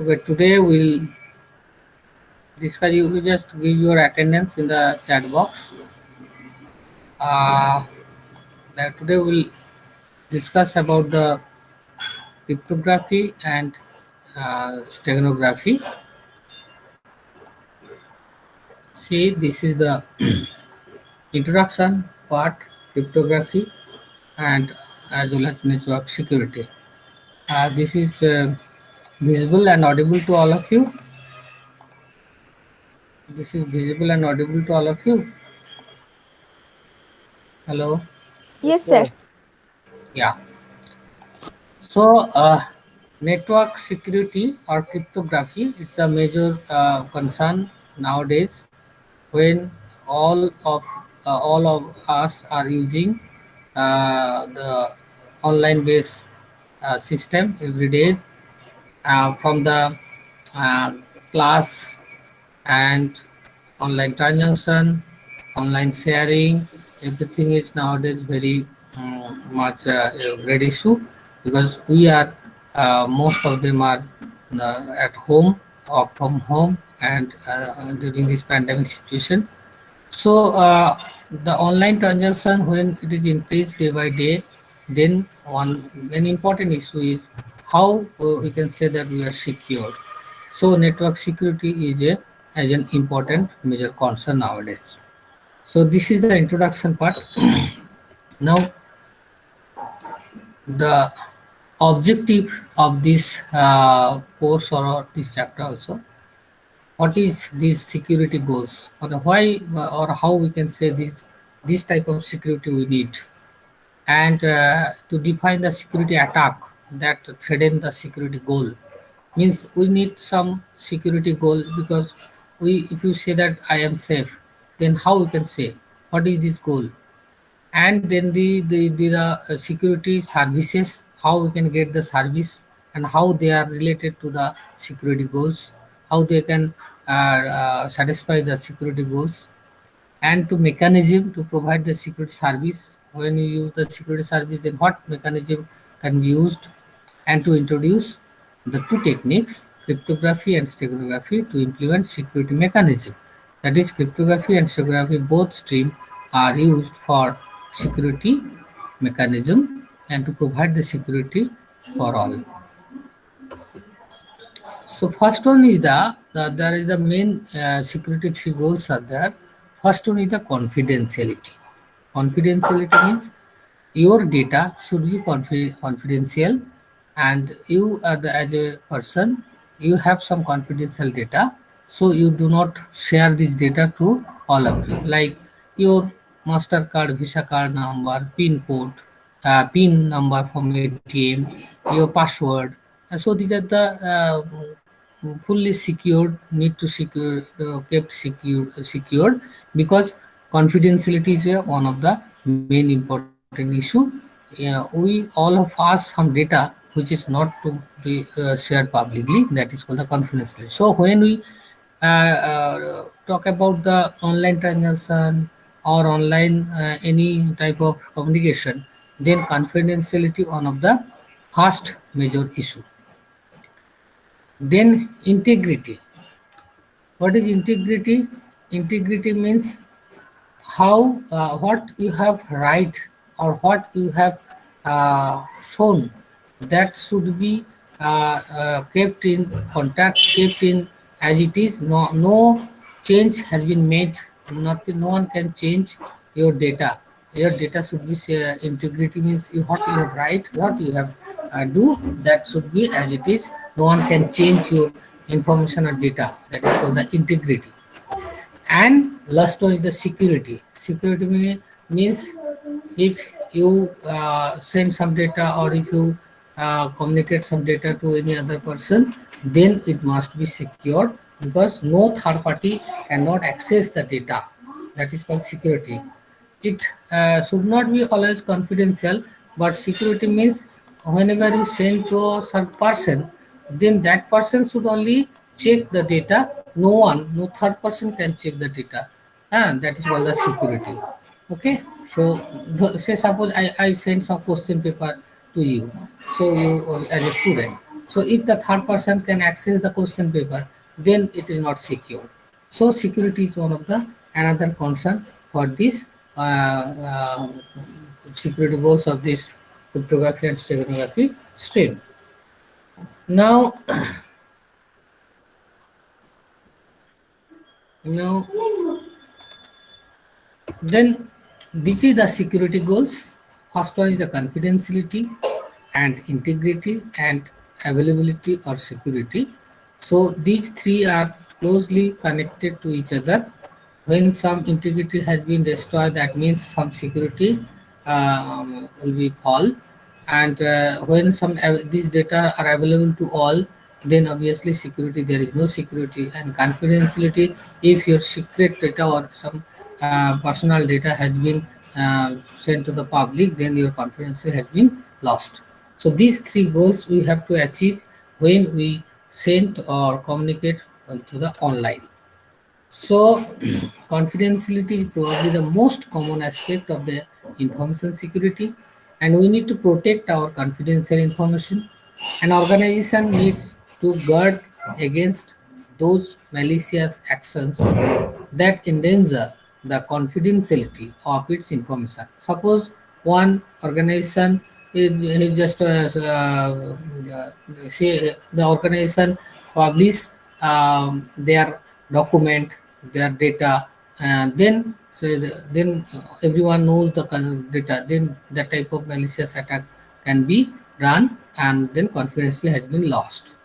Okay, today we'll discuss. You just give your attendance in the chat box. Uh, Today we'll discuss about the cryptography and steganography. See, this is the introduction part, cryptography and as well as network security. This is visible and audible to all of you. This is visible and audible to all of you. Hello. Yes, sir. Yeah. So, network security or cryptography it's a major concern nowadays when all of us are using the online-based system every day from the uh, class and online transaction, online sharing, everything is nowadays very much a great issue because we are most of them are at home or from home and during this pandemic situation. So the online transaction when it is increased day by day, then one an important issue is how we can say that we are secure. So network security is a as an important major concern nowadays. So this is the introduction part. Now the objective of this course or this chapter also. What is these security goals or why or how we can say this type of security we need and to define the security attack that threaten the security goal means we need some security goal because we if you say that I am safe then how we can say what is this goal and then the security services how we can get the service and how they are related to the security goals how they can satisfy the security goals and to mechanism to provide the security service when you use the security service then what mechanism can be used and to introduce the two techniques cryptography and steganography to implement security mechanism that is cryptography and steganography both stream are used for security mechanism and to provide the security for all. So first one is the there is the main security three goals are there. First one is the confidentiality. Confidentiality means your data should be confidential and you are as a person you have some confidential data so you do not share this data to all of you like your mastercard visa card number pin code pin number from atm your password so these are the fully secured need to secure kept secured because confidentiality is one of the main important issue. We all of us some data which is not to be shared publicly that is called the confidentiality. So when we talk about the online transaction or online any type of communication then confidentiality one of the first major issue. Then integrity. What is integrity? Integrity means how what you have right or what you have shown that should be kept in contact, kept in as it is. No change has been made. Nothing. No one can change your data. Your data should be integrity means what you have right, what you have do that should be as it is. No one can change your information or data. That is called the integrity. And last one is the security. Security means if you send some data or if you communicate some data to any other person then it must be secured because no third party cannot access the data. That is called security. It should not be always confidential but security means whenever you send to a third person then that person should only check the data no third person can check the data and that is called the security. Okay, so say suppose I send some question paper to you so you as a student So if the third person can access the question paper, then it is not secure. So security is one of the another concern for this security goals of this cryptography and steganography stream. Now, now then, which is the security goals? First one is the confidentiality and integrity and availability or security. So these three are closely connected to each other. When some integrity has been destroyed, that means some security will be fall. And when these data are available to all, then obviously security, there is no security. And confidentiality, if your secret data or some personal data has been sent to the public, then your confidentiality has been lost. So these three goals we have to achieve when we send or communicate to the online. So confidentiality is probably the most common aspect of the information security, and we need to protect our confidential information. An organization needs to guard against those malicious actions that endanger the confidentiality of its information. Suppose one organization is just say the organization publish their document, their data, and then everyone knows the data. Then that type of malicious attack can be run, and then confidentiality has been lost.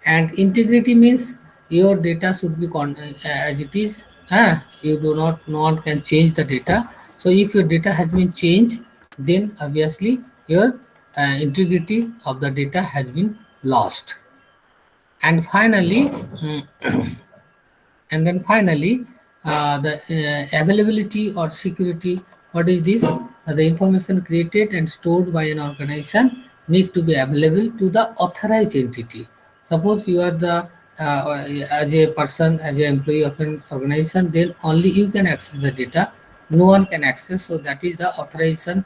And integrity means your data should be as it is. You do not, no one can change the data. So if your data has been changed, then obviously your integrity of the data has been lost. And finally, the availability or security. What is this? The information created and stored by an organization need to be available to the authorized entity. Suppose you are the as a person, as an employee of an organization, then only you can access the data. No one can access. So that is the authorization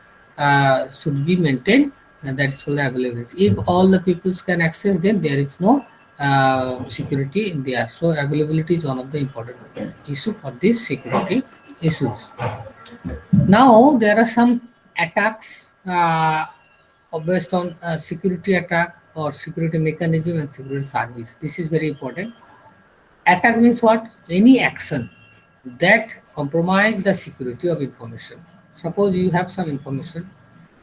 should be maintained, and that is called the availability. If all the peoples can access, then there is no security in there. So availability is one of the important issue for these security issues. Now there are some attacks based on security attack or security mechanism and security service. This is very important. Attack means what? Any action that compromise the security of information. Suppose you have some information,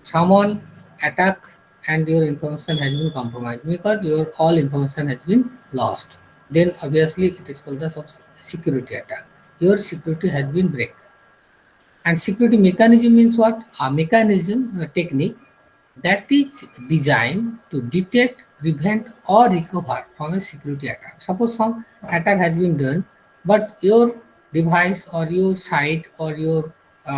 someone attack and your information has been compromised because your all information has been lost. Then obviously it is called the security attack. Your security has been break. And security mechanism means what? A mechanism, a technique that is designed to detect, prevent, or recover from a security attack. Suppose some attack has been done, but your device or your site or your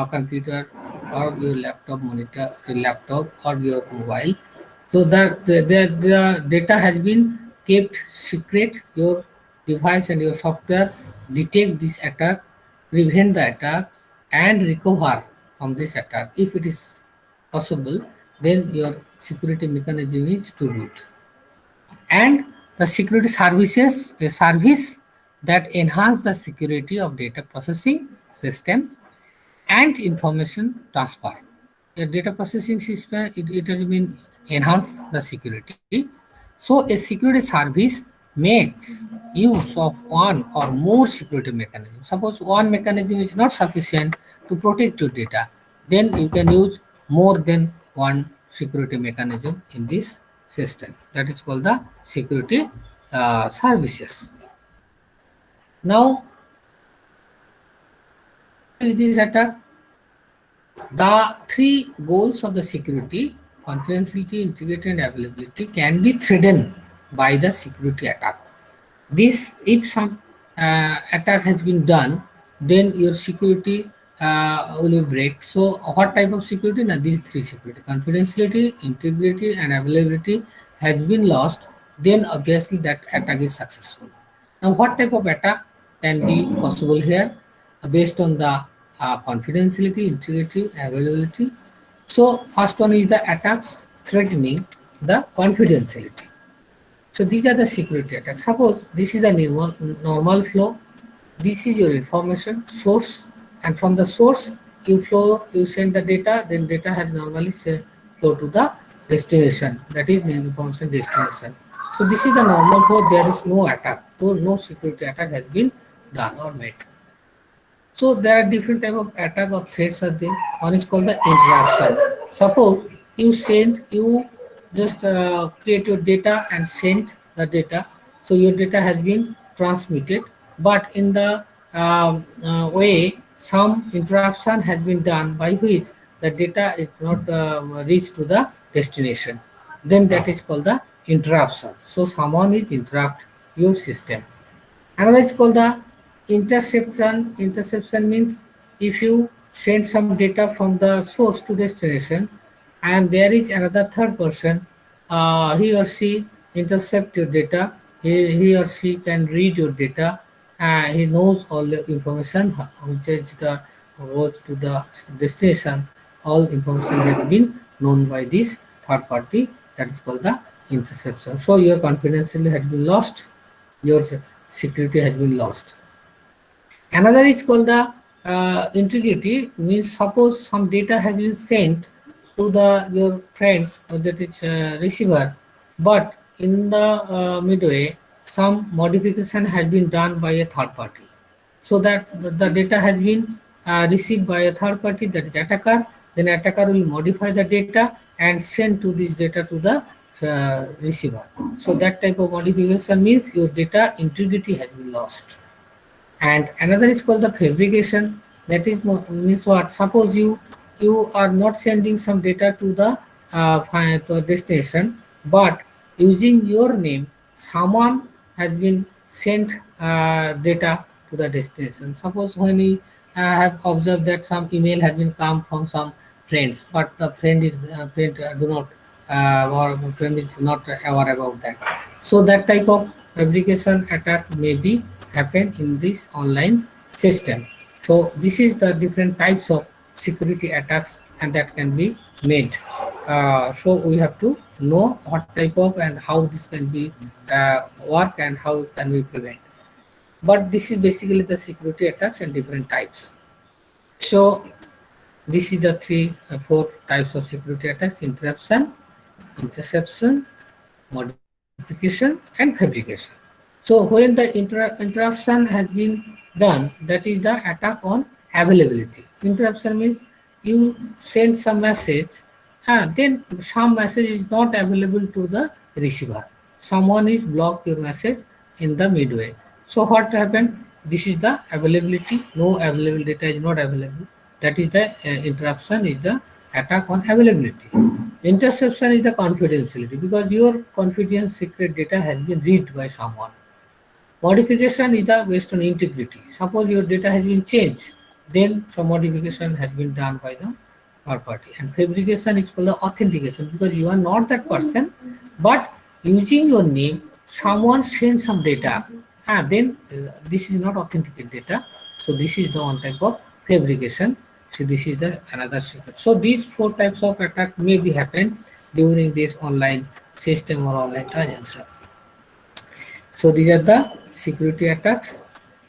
computer or your laptop monitor, laptop or your mobile, so that the data has been kept secret. Your device and your software detect this attack, prevent the attack, and recover from this attack. If it is possible, then your security mechanism is too good. And the security services, a service that enhance the security of data processing system and information transfer. The data processing system, it has been enhanced the security. So a security service makes use of one or more security mechanisms. Suppose one mechanism is not sufficient to protect your data, then you can use more than one security mechanism in this system. That is called the security services. Now, is this attack? The three goals of the security, confidentiality, integrity, and availability, can be threatened by the security attack. This, if some attack has been done, then your security will break. So, what type of security? Now, these three security: confidentiality, integrity, and availability has been lost. Then, obviously, that attack is successful. Now, what type of attack can be possible here based on the confidentiality, integrity, availability? So, first one is the attacks threatening the confidentiality. So these are the security attacks. Suppose this is the normal flow. This is your information source, and from the source you send the data. Then data has normally flow to the destination. That is the information destination. So this is the normal flow. There is no attack. So no security attack has been done or made. So there are different type of attack or threats are there. One is called the interruption. Suppose you just create your data and send the data. So your data has been transmitted, but in the way some interruption has been done by which the data is not reached to the destination. Then that is called the interruption. So someone is interrupt your system. Another is called the interception. Interception means if you send some data from the source to destination and there is another third person, he or she intercept your data, he or she can read your data, he knows all the information which is the goes to the destination. All information has been known by this third party, that is called the interception. So your confidentiality has been lost, your security has been lost. Another is called the integrity, means suppose some data has been sent to the your friend, that is receiver, but in the midway some modification has been done by a third party, so that the data has been received by a third party, that is attacker. Then attacker will modify the data and send to this data to the receiver. So that type of modification means your data integrity has been lost. And another is called the fabrication. That is means what? Suppose you are not sending some data to the to destination, but using your name someone has been sent data to the destination. Suppose when you have observed that some email has been come from some friends, but the friend do not or friend is not aware about that. So that type of fabrication attack may be happen in this online system. So this is the different types of security attacks and that can be made. So we have to know what type of and how this can be work and how it can be prevent. But this is basically the security attacks and different types. So this is the four types of security attacks: interruption, interception, modification, and fabrication. So when the interruption has been done, that is the attack on availability. Interruption means you send some message, then some message is not available to the receiver. Someone is blocked your message in the midway. So what happened? This is the availability. No available data is not available. That is the interruption is the attack on availability. Interception is the confidentiality because your confidential secret data has been read by someone. Modification is the based on integrity. Suppose your data has been changed, then some modification has been done by the third party. And fabrication is called the authentication because you are not that person, but using your name, someone sends some data. Then this is not authenticate data. So this is the one type of fabrication. So this is the another secret. So these four types of attack may be happen during this online system or online transaction. So these are the security attacks.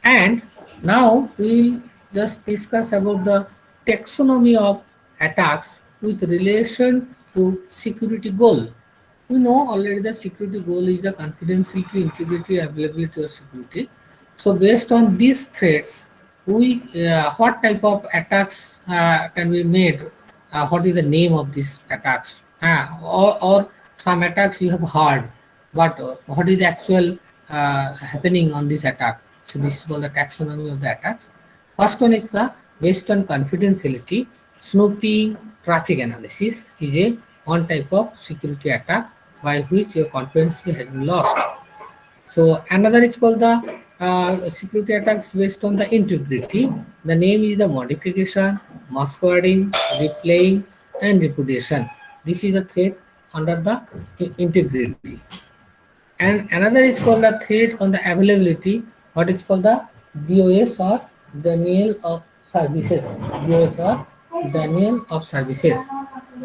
And now we'll just discuss about the taxonomy of attacks with relation to security goal. We know already the security goal is the confidentiality, integrity, availability or security. So based on these threats, we what type of attacks can be made? What is the name of these attacks? Or some attacks you have heard, but what is the actual happening on this attack? So this is called the taxonomy of the attacks. First one is the based on confidentiality, snooping, traffic analysis is a one type of security attack by which your confidentiality has been lost. So another is called the security attacks based on the integrity. The name is the modification, masquerading, replaying, and repudiation. This is the threat under the integrity. And another is called the threat on the availability. What is called the DOS or denial of services. DOS or denial of services.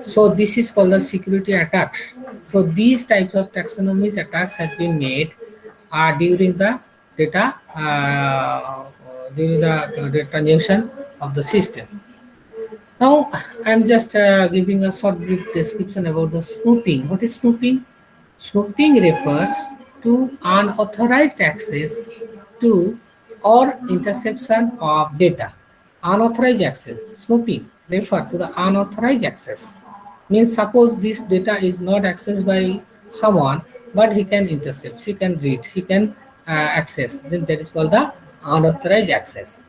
So this is called the security attacks So these types of taxonomies attacks have been made during the data transaction of the system. Now, I'm just giving a short brief description about the snooping. What is snooping? Snooping refers to unauthorized access to or interception of data. Unauthorized access, snooping, refer to the unauthorized access. Means suppose this data is not accessed by someone, but he can intercept, he can read, he can access. Then that is called the unauthorized access.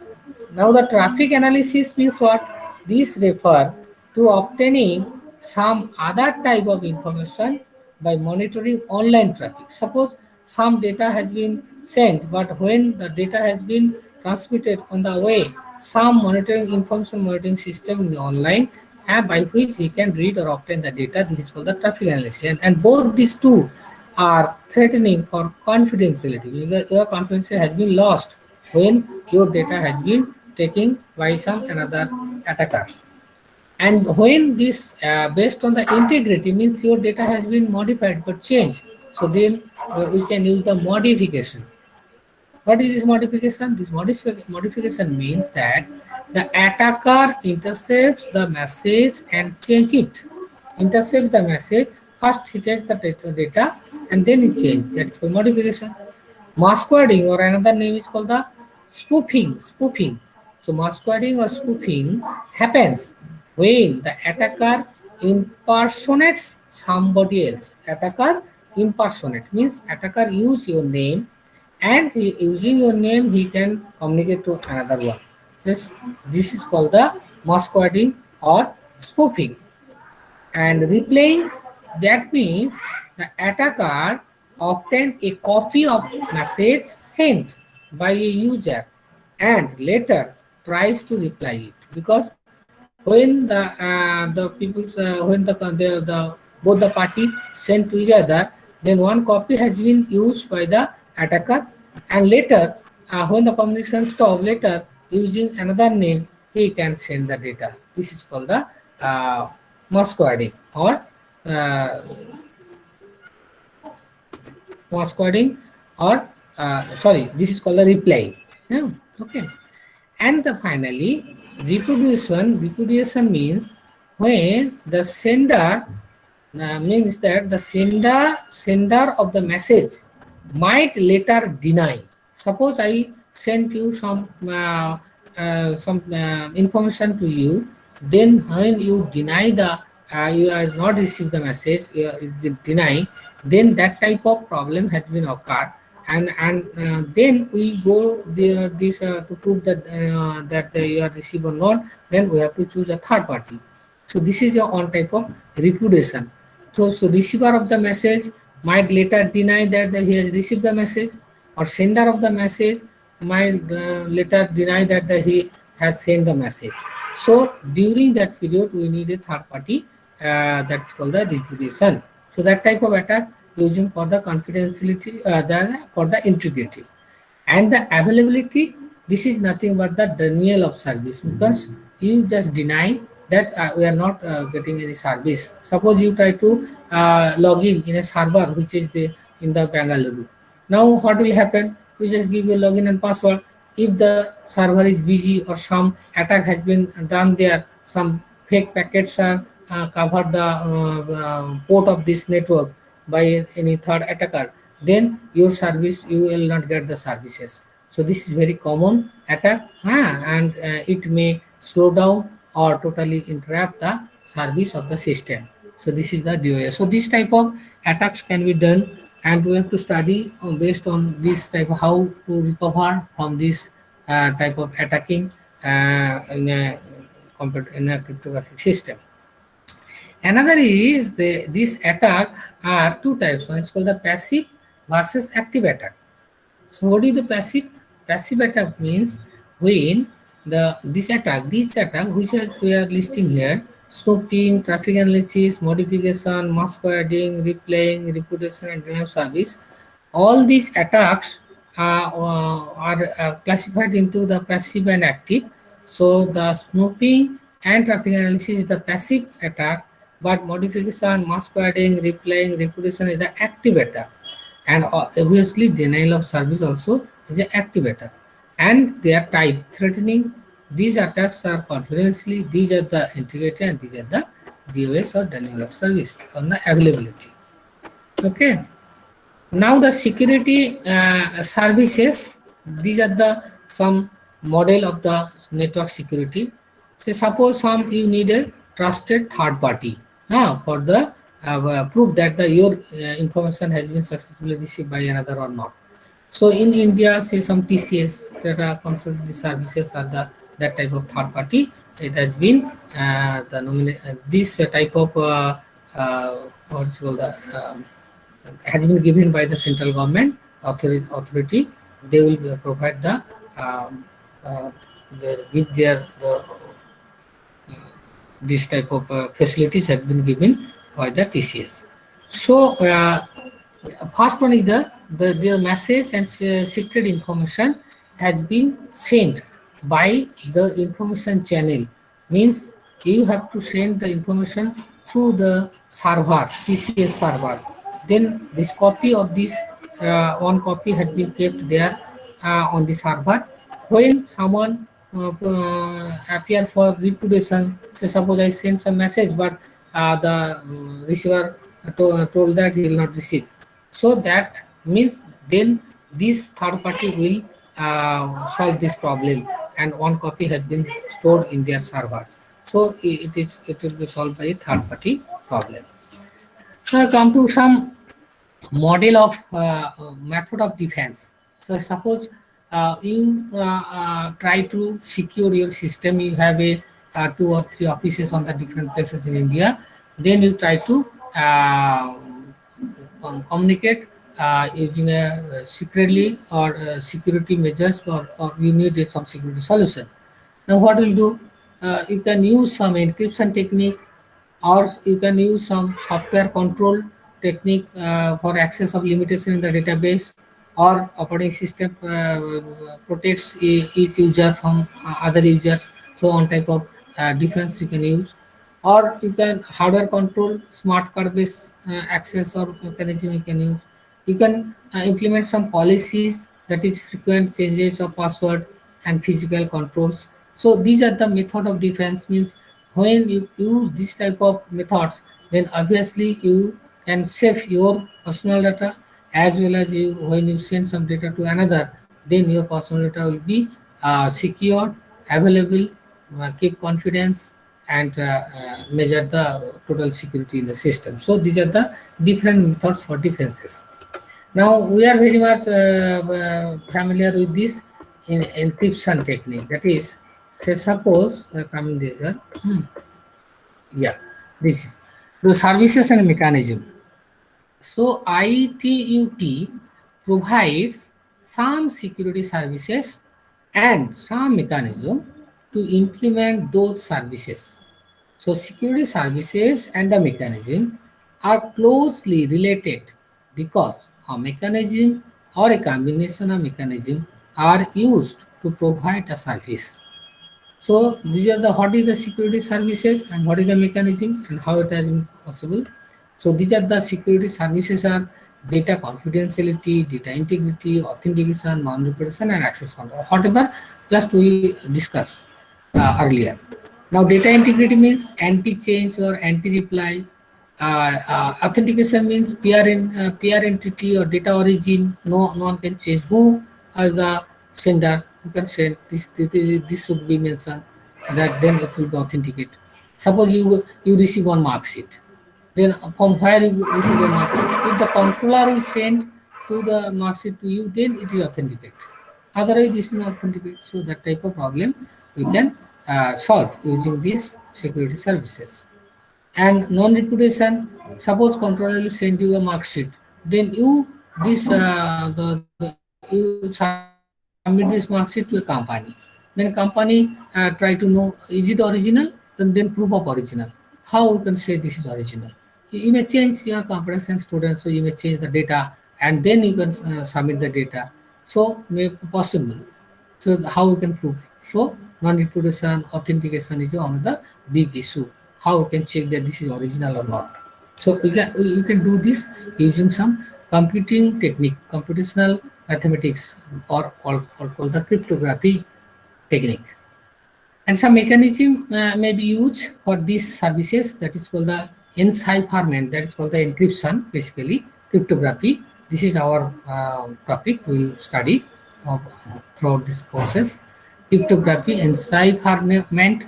Now the traffic analysis means what? These refer to obtaining some other type of information by monitoring online traffic. Suppose some data has been sent, but when the data has been transmitted on the way, some monitoring information monitoring system in the online app by which you can read or obtain the data. This is called the traffic analysis. And both these two are threatening for confidentiality because your confidentiality has been lost when your data has been taken by some another attacker. And when this based on the integrity means your data has been modified but changed, so then we can use the modification. What is this modification? This modification means that the attacker intercepts the message and change it. Intercept the message, first he takes the data and then he change. That's called modification. Masquerading or another name is called the spoofing. Spoofing. So masquerading or spoofing happens when the attacker impersonates somebody else. Attacker impersonate means attacker use your name and using your name he can communicate to another one. Yes, this is called the masquerading or spoofing. And replaying, that means the attacker obtained a copy of message sent by a user and later tries to reply it, because when the people when the both the party send to each other, then one copy has been used by the attacker, and later when the communication stop, later using another name he can send the data. This is called the uh, masquerading or uh, masquerading or sorry, this is called the replying. Yeah, okay. And the finally, repudiation means when the sender means that the sender of the message might later deny. Suppose I sent you some information to you, then when you deny the you are not receive the message, you deny, then that type of problem has been occurred, and then we go this to prove that you are received or not, then we have to choose a third party. So this is your one type of repudiation. So receiver of the message might later deny that he has received the message, or sender of the message might later deny that he has sent the message. So during that period, we need a third party that's called the repudiation. So that type of attack using for the confidentiality, for the integrity. And the availability, this is nothing but the denial of service, because you just deny that we are not getting any service. Suppose you try to log in a server which is in the Bangalore. Now what will happen? You just give your login and password. If the server is busy or some attack has been done there, some fake packets are covered the port of this network by any third attacker, then your service, you will not get the services. So this is very common attack, and it may slow down or totally interrupt the service of the system. So this is the DOS. So this type of attacks can be done, and we have to study based on this type of how to recover from this type of attacking in a cryptographic system. Another is this attack are two types. One is called the passive versus active attack. So what is the passive? Passive attack means when this attack which we are listing here, snooping, traffic analysis, modification, masquerading, replaying, reputation, and denial of service, all these attacks are classified into the passive and active. So the snooping and traffic analysis is the passive attack, but modification, masquerading, replying, reputation is the activator, and obviously denial of service also is an activator, and they are type threatening. These attacks are confidentially, these are the integrated, and these are the DOS or denial of service on the availability. Okay. Now the security services, these are the some model of the network security. So suppose some you need a trusted third party for the proof that your information has been successfully received by another or not. So in India, say some TCS, data consultancy services are the that type of third party. It has been this type of what's called the has been given by the central government authority. They will provide um, uh, give their this type of facilities has been given by the TCS. So first one is the message and secret information has been sent by the information channel, means you have to send the information through the server, TCS server. Then this copy of this one copy has been kept there on the server. When someone appear for reputation, say suppose I send some message, but the receiver told that he will not receive. So that means then this third party will solve this problem, and one copy has been stored in their server. So it will be solved by a third party problem. So I come to some model of method of defense. So suppose you try to secure your system. You have a two or three offices on the different places in India. Then you try to communicate using a secretly or security measures, or you need some security solution. Now what will do? You can use some encryption technique, or you can use some software control technique for access of limitation in the database, or operating system protects each user from other users. So on type of defense you can use, or you can hardware control, smart card based access or mechanism you can use. You can implement some policies, that is frequent changes of password and physical controls. So these are the method of defense, means when you use this type of methods, then obviously you can save your personal data, as well as you when you send some data to another, then your personal data will be secure, available, keep confidence, and measure the total security in the system. So these are the different methods for defenses. Now we are very much familiar with this in encryption technique. That is, say suppose coming there, yeah, this is the services and mechanism. So ITUT provides some security services and some mechanism to implement those services. So security services and the mechanism are closely related because a mechanism or a combination of mechanism are used to provide a service. So these are the what is the security services and what is the mechanism and how it has been possible. So these are the security services are data confidentiality, data integrity, authentication, non-reputation, and access control. Whatever just we discussed earlier. Now data integrity means anti-change or anti-reply. Authentication means peer entity or data origin. No one can change who are the sender. You can send this should be mentioned, that then it will be authenticate. Suppose you receive one mark sheet, then from where you receive a mark sheet, if the controller will send to the mark sheet to you, then it is authenticate. Otherwise, this is not authenticate. So that type of problem we can solve using these security services. And non-reputation, suppose controller will send you a mark sheet, then you this you submit this mark sheet to a company, then company try to know is it original, then proof of original. How we can say this is original? You may change your comparison student, so you may change the data and then you can submit the data. So may possible. So how we can prove? So non-reputation authentication is another big issue. how we can check that this is original or not. So you can do this using some computing technique, computational mathematics, or called the cryptography technique. And some mechanism may be used for these services, that is called the encipherment, that is called the encryption, basically cryptography. This is our topic we will study throughout this courses. Cryptography, encipherment,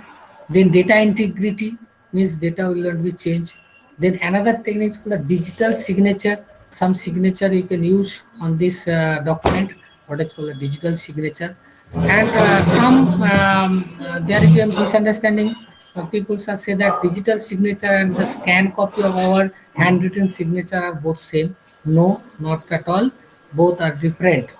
then data integrity, means data will not be changed. Then another technique is called the digital signature. Some signature you can use on this document, what is called a digital signature. And there is a misunderstanding. People shall say that digital signature and the scan copy of our handwritten signature are both same. No, not at all. Both are different.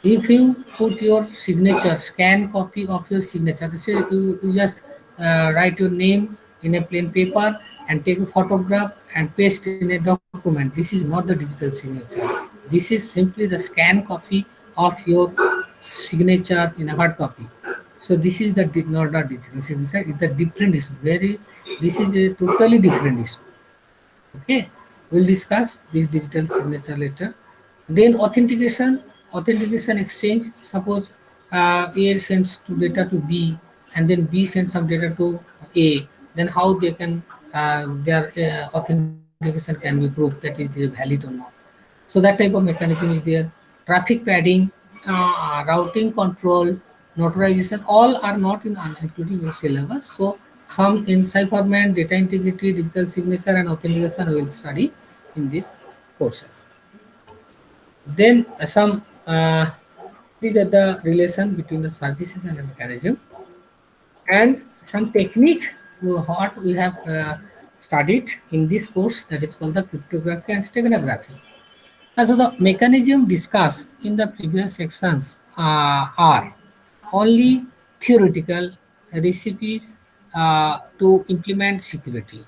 If you put your signature, scan copy of your signature, say you just write your name in a plain paper and take a photograph and paste in a document. This is not the digital signature. This is simply the scan copy of your signature in a hard copy. So this is the not the digital signature. It's a different issue. This is a totally different issue. Okay, we'll discuss this digital signature later. Then authentication exchange. Suppose A sends to data to B, and then B sends some data to A. Then how they can their authentication can be proved that it is valid or not. So that type of mechanism is there. Traffic padding, routing control, notarization, all are not in including your syllabus. So some encipherment, data integrity, digital signature, and authentication we will study in these courses. Then some these are the relation between the services and the mechanism, and some technique what we have studied in this course, that is called the cryptography and steganography. So the mechanism discussed in the previous sections are only theoretical recipes to implement security.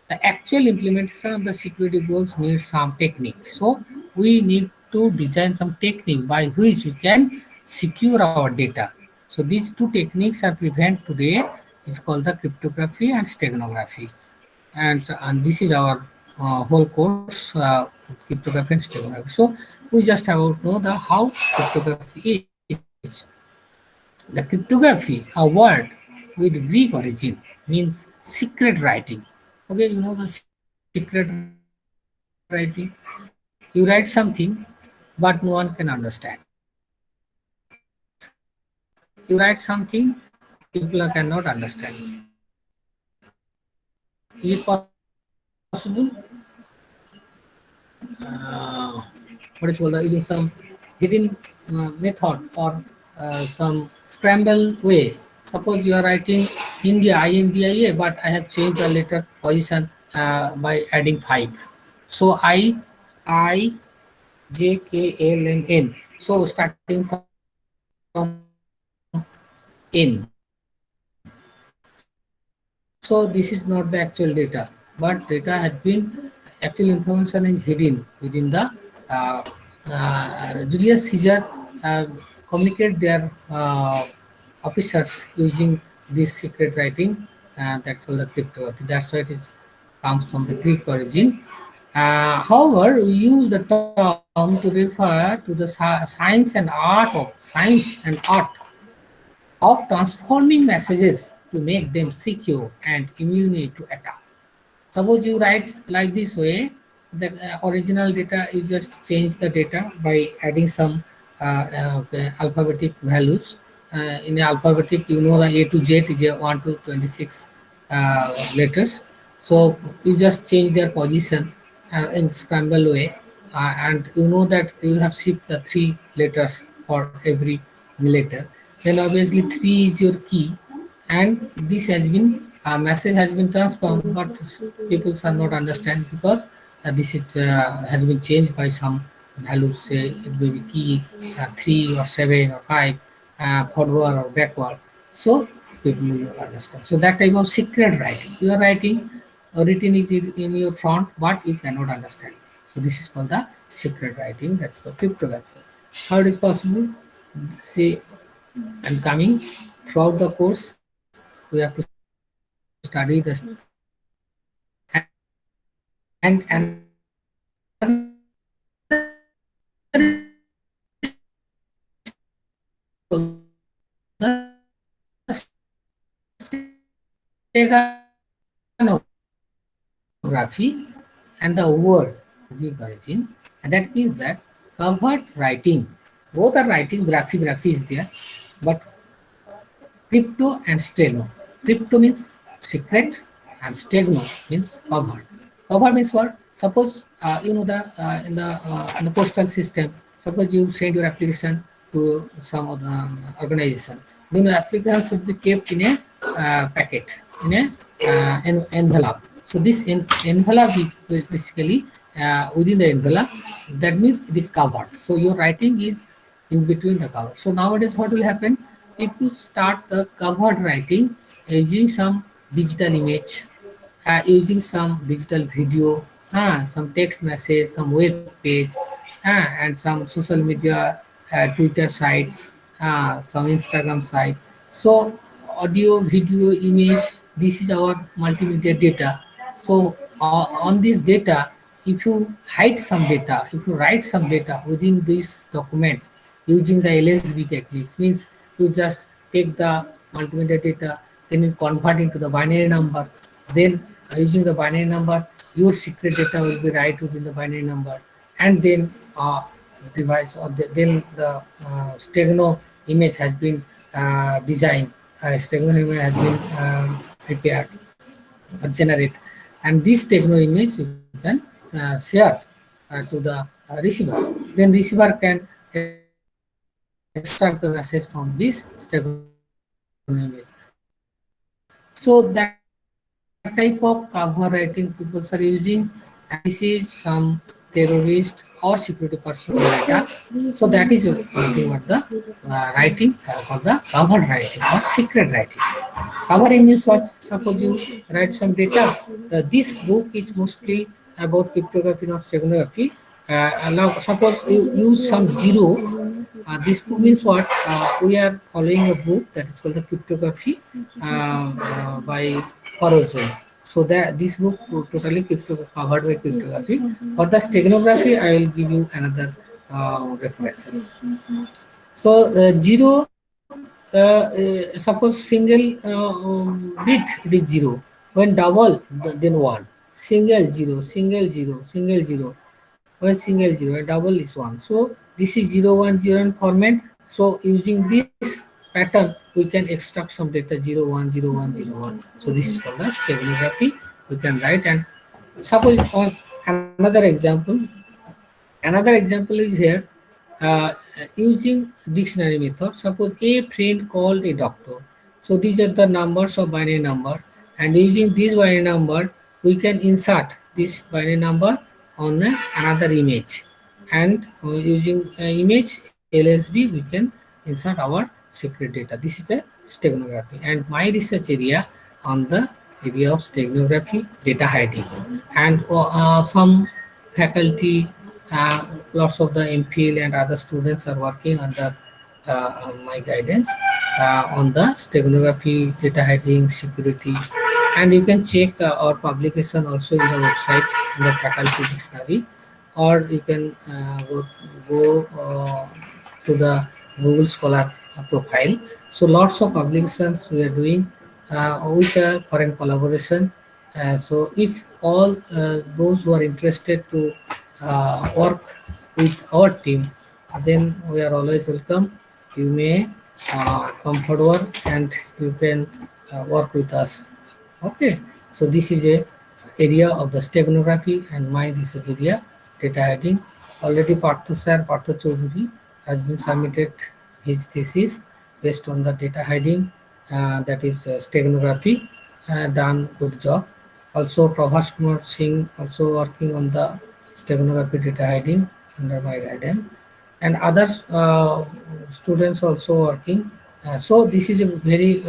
The actual implementation of the security goals needs some technique. So we need to design some technique by which we can secure our data. So these two techniques are present today. It's called the cryptography and steganography. And this is our whole course, cryptography and steganography. So we just have to know the how cryptography is. The cryptography, a word with Greek origin, means secret writing. Okay, you know the secret writing. You write something, but no one can understand. You write something, people cannot understand. Is it possible? What is called using some hidden method or some scramble way. Suppose you are writing India, INDIA, but I have changed the letter position by adding 5. So IJKLMN. So starting from N. So this is not the actual data, but data has been actual information is hidden within the Julius Caesar communicate their officers using this secret writing. That's called the cryptography. That's why it is comes from the Greek origin. However, we use the term to refer to the science and art of transforming messages to make them secure and immune to attack. Suppose you write like this way, the original data, you just change the data by adding some alphabetic values. In alphabetic, you know the A to Z is a 1 to 26 letters. So you just change their position in scramble way, and you know that you have shift the 3 letters for every letter. Then obviously 3 is your key, and this has been message has been transformed, but people shall not understand because this is has been changed by some values, say it will be key 3 or 7 or 5, forward or backward. So people will not understand. So that type of secret writing, you are writing written is in your front, but you cannot understand. So this is called the secret writing. That's called cryptography. How it is possible? See, I'm coming throughout the course. We have to study the cryptography. and another steganography and the word Greek origin, and that means that covert writing. Both are writing, graphy is there, but crypto and steno. Crypto means secret and steno means covered. Cover means what? Suppose you know the in the postal system. Suppose you send your application to some of the organization. Then the application should be kept in a packet, in a envelope. So this envelope is basically within the envelope. That means it is covered. So your writing is in between the cover. So nowadays, what will happen? People start the covered writing using some digital image, using some digital video, some text message, some web page, and some social media, Twitter sites, some Instagram site. So audio, video, image, this is our multimedia data. So on this data, if you hide some data, if you write some data within these documents using the LSB techniques, means you just take the multimedia data, then you convert into the binary number, then using the binary number, your secret data will be right within the binary number, and then device or then the stegno image has been designed, stegno image has been prepared or generate, and this techno image you can share to the receiver. Then receiver can extract the message from this stegno image. So that type of cover writing people are using, and this is some terrorist or security person attacks. So that is nothing but the writing for the writing for the covered writing or secret writing. Covering means what? Suppose you write some data. This book is mostly about cryptography, not steganography. Now, suppose you use some zero. This book means what? We are following a book that is called the Cryptography by Farozon. So that this book totally covered by cryptography. For the steganography, I will give you another references. So zero, suppose single bit it is zero. When double, then one. Single zero, single zero, single zero. When single zero, and double is one. So this is 0 1 0 in format. So using this pattern, we can extract some data 0 1 0 1 0 1. So this is called the steganography. We can write, and suppose on another example. Another example is here, uh, using dictionary method. Suppose a friend called a doctor. So these are the numbers of binary number, and using this binary number, we can insert this binary number on another image, and using image LSB, we can insert our secret data. This is a steganography, and my research area on the area of steganography, data hiding, and some faculty, lots of the MPhil and other students are working under my guidance on the steganography, data hiding, security, and you can check our publication also in the website in the faculty dictionary, or you can go through the Google Scholar profile. So lots of publications we are doing with a foreign collaboration. So if all those who are interested to work with our team, then we are always welcome. You may come forward and you can work with us. Okay, so this is a area of the steganography, and my research area, data hiding. Already Partho Chaudhary has been submitted his thesis based on the data hiding, that is steganography, done good job. Also Prabhas Kumar Singh also working on the steganography data hiding under my guidance, and others students also working. So this is a very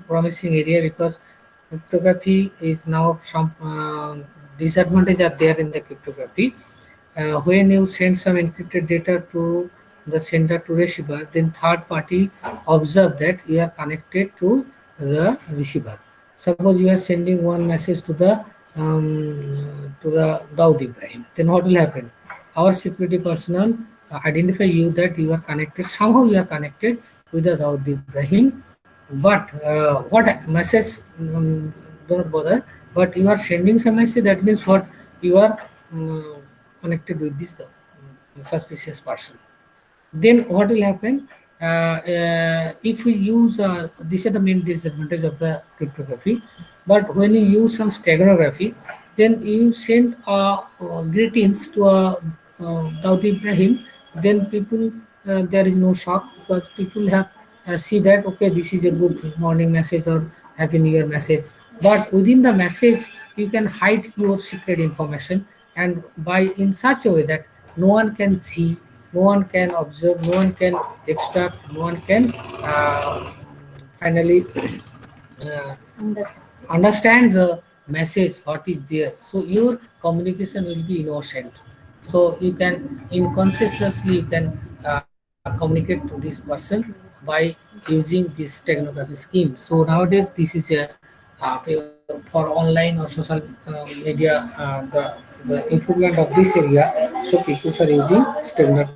promising area, because cryptography is now some disadvantage are there in the cryptography. When you send some encrypted data to the sender to receiver, then third party observe that you are connected to the receiver. Suppose you are sending one message to the to the Dawood Ibrahim. Then what will happen? Our security personnel identify you that you are connected. Somehow you are connected with the Dawood Ibrahim. But what message? Don't bother. But you are sending some message. That means what you are connected with this suspicious person. Then what will happen if we use these are the main disadvantage of the cryptography. But when you use some steganography, then you send greetings to Dawood Ibrahim, then people there is no shock because people have see that okay, this is a good morning message or happy new year message. But within the message you can hide your secret information, and by in such a way that no one can see, no one can observe, no one can extract, no one can finally uh, understand the message what is there. So your communication will be innocent. So you can unconsciously you can communicate to this person by using this technography scheme. So nowadays this is a for online or social media the improvement of this area. So people are using steganography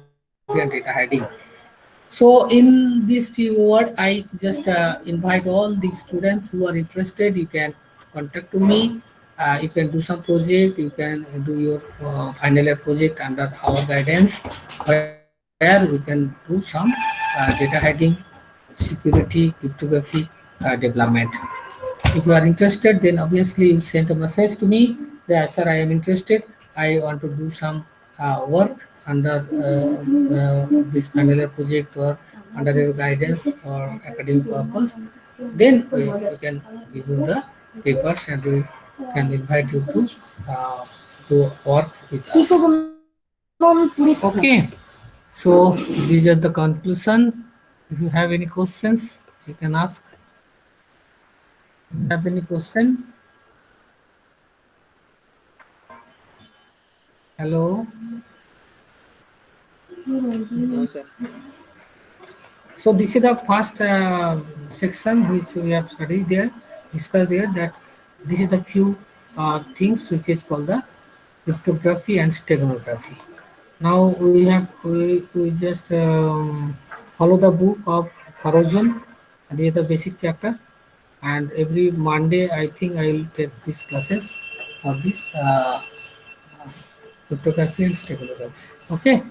and data hiding. So in this few word, I just invite all the students who are interested. You can contact to me. You can do some project. You can do your final year project under our guidance, where we can do some data hiding, security, cryptography development. If you are interested, then obviously you send a message to me. Yeah, sir, I am interested. I want to do some work under this final year project or under your guidance or academic purpose. Then we can give you the papers and we can invite you to work with us. Okay. So these are the conclusion. If you have any questions, you can ask. Have any question? Hello. No, sir. So this is the first section which we have studied there, discussed there, that this is the few things which is called the cryptography and steganography. Now we just follow the book of Farojan, and this is the basic chapter. And every Monday I think I will take these classes of this cryptography and steganography. Okay.